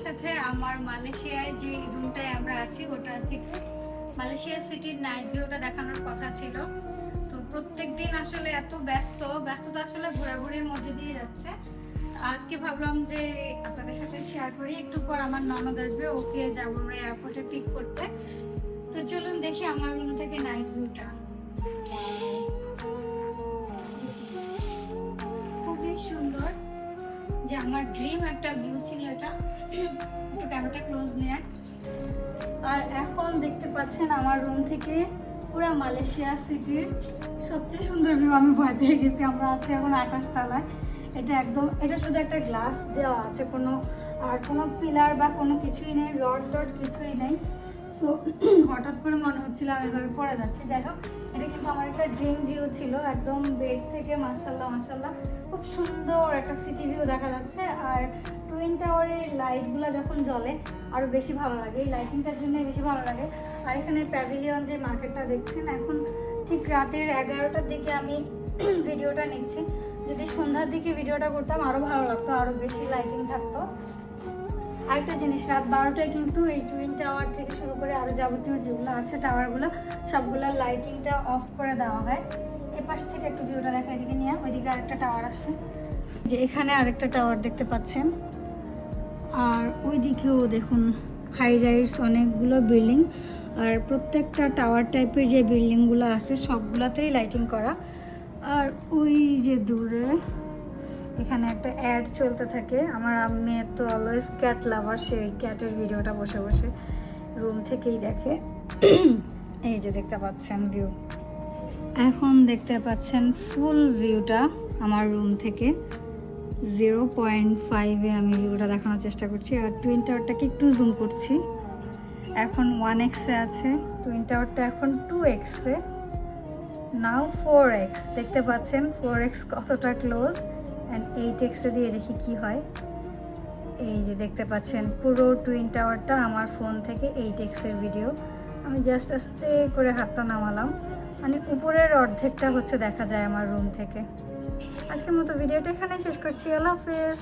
সাথে আমার মালয়েশিয়ার যে রুমটায় আমরা আছি ওটা থেকে মালয়েশিয়া সিটির নাইট ভিউটা দেখানোর কথা ছিল। তো প্রত্যেকদিন আসলে এত ব্যস্ততা আসলে ঘোরাঘুরির মধ্যে দিয়ে যাচ্ছে। আজকে ভাবলাম যে আপনাদের সাথে শেয়ার করি। একটু পর আমার ননদ আসবে, ওকে যাবো আমরা এয়ারপোর্টে পিক করতে। তো চলুন দেখি আমার রুম থেকে নাইট ভিউটা। খুবই সুন্দর, যে আমার ড্রিম একটা ভিউ ছিল এটা। একটু ক্যামেরাটা ক্লোজ নিয়ে। আর এখন দেখতে পাচ্ছেন আমার রুম থেকে পুরো মালয়েশিয়া সিটির সবচেয়ে সুন্দর ভিউ। আমি ভয় পেয়ে গেছি, আমরা আছি এখন 28 তলায়। এটা শুধু একটা গ্লাস দেওয়া আছে, কোনো পিলার বা কোনো কিছুই নেই, রড কিছুই নেই। সো হঠাৎ করে মনে হচ্ছিল আমি এভাবে পড়ে যাচ্ছি। যাই হোক, এটা কিন্তু আমার একটা ড্রিম ভিউ ছিল। একদম বেড থেকে মাশাআল্লাহ খুব সুন্দর একটা সিটি ভিউ দেখা যাচ্ছে। আর টুইন টাওয়ারের লাইটগুলো যখন জ্বলে আরও বেশি ভালো লাগে, এই লাইটিংটার জন্যই বেশি ভালো লাগে। আর এখানে প্যাভিলিয়ন যে মার্কেটটা দেখছেন, এখন ঠিক রাতের 11টার দিকে আমি ভিডিওটা নিচ্ছি। যদি সন্ধ্যার দিকে ভিডিওটা করতাম আরও ভালো লাগতো, আরও বেশি লাইটিং থাকতো। আরেকটা জিনিস, রাত 12টায় কিন্তু এই টুইন টাওয়ার থেকে শুরু করে আরও যাবতীয় যেগুলো আছে টাওয়ারগুলো সবগুলোর লাইটিংটা অফ করে দেওয়া হয়। এ পাশ থেকে একটু ভিউটা দেখা, এদিকে নিয়ে ওইদিকে আরেকটা টাওয়ার আছে, যে এখানে আরেকটা টাওয়ার দেখতে পাচ্ছেন। আর ওই দিকেও দেখুন হাই রাইজ অনেকগুলো বিল্ডিং। আর প্রত্যেকটা টাওয়ার টাইপের যে বিল্ডিংগুলো আছে সবগুলোতেই লাইটিং করা। আর ওই যে দূরে এখানে একটা অ্যাড চলতে থাকে। আমার মেয়ে তো অলওয়েজ ক্যাট লাভার, সেই ক্যাটের ভিডিওটা বসে বসে রুম থেকেই দেখে। এই যে দেখতে পাচ্ছেন ভিউ, এখন দেখতে পাচ্ছেন ফুল ভিউটা আমার রুম থেকে। 0.5-এ আমি ভিউটা দেখানোর চেষ্টা করছি। আর টুইন টাওয়ারটাকে একটু জুম করছি, এখন 1x-এ আছে, টুইন টাওয়ারটা এখন 2x-এ, নাও 4x। দেখতে পাচ্ছেন 4x কতটা ক্লোজ। অ্যান্ড 8x-এ দিয়ে দেখি কি হয়। এই যে দেখতে পাচ্ছেন পুরো টুইন টাওয়ারটা আমার ফোন থেকে 8x-এর ভিডিও। আমি জাস্ট আস্তে করে হাতটা নামালাম, মানে উপরের অর্ধেকটা হচ্ছে দেখা যায় আমার রুম থেকে। আজকের মতো ভিডিওটা এখানে শেষ করছি। আল্লাহ হাফেজ।